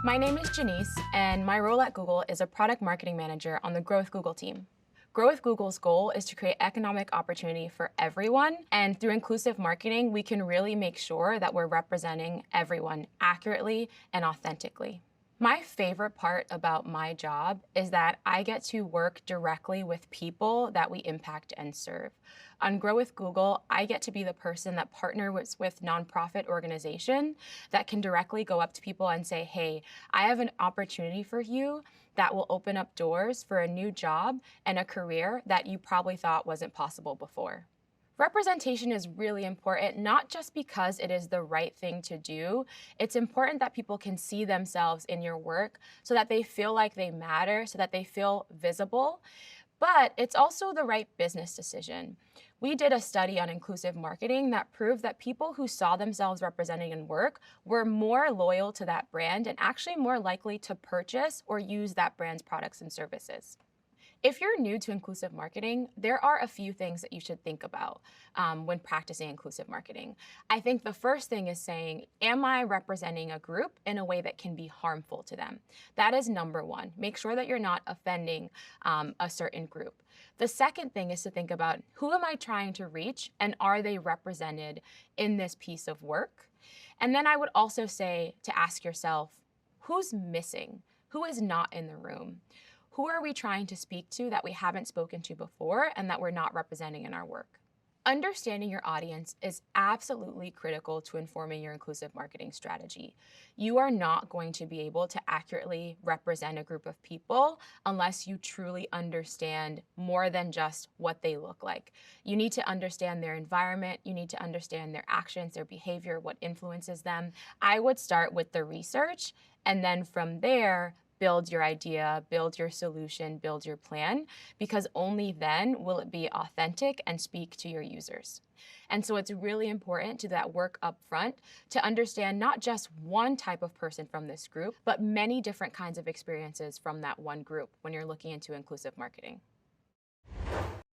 My name is Janice, and my role at Google is a product marketing manager on the Grow with Google team. Grow with Google's goal is to create economic opportunity for everyone, and through inclusive marketing, we can really make sure that we're representing everyone accurately and authentically. My favorite part about my job is that I get to work directly with people that we impact and serve. On Grow with Google, I get to be the person that partners with nonprofit organization that can directly go up to people and say, hey, I have an opportunity for you that will open up doors for a new job and a career that you probably thought wasn't possible before. Representation is really important, not just because it is the right thing to do. It's important that people can see themselves in your work so that they feel like they matter, so that they feel visible. But it's also the right business decision. We did a study on inclusive marketing that proved that people who saw themselves representing in work were more loyal to that brand and actually more likely to purchase or use that brand's products and services. If you're new to inclusive marketing, there are a few things that you should think about when practicing inclusive marketing. I think the first thing is saying, am I representing a group in a way that can be harmful to them? That is number one. Make sure that you're not offending a certain group. The second thing is to think about, who am I trying to reach, and are they represented in this piece of work? And then I would also say to ask yourself, who's missing? Who is not in the room? Who are we trying to speak to that we haven't spoken to before and that we're not representing in our work? Understanding your audience is absolutely critical to informing your inclusive marketing strategy. You are not going to be able to accurately represent a group of people unless you truly understand more than just what they look like. You need to understand their environment, you need to understand their actions, their behavior, what influences them. I would start with the research, and then from there, build your idea, build your solution, build your plan, because only then will it be authentic and speak to your users. And so it's really important to do that work up front to understand not just one type of person from this group, but many different kinds of experiences from that one group when you're looking into inclusive marketing.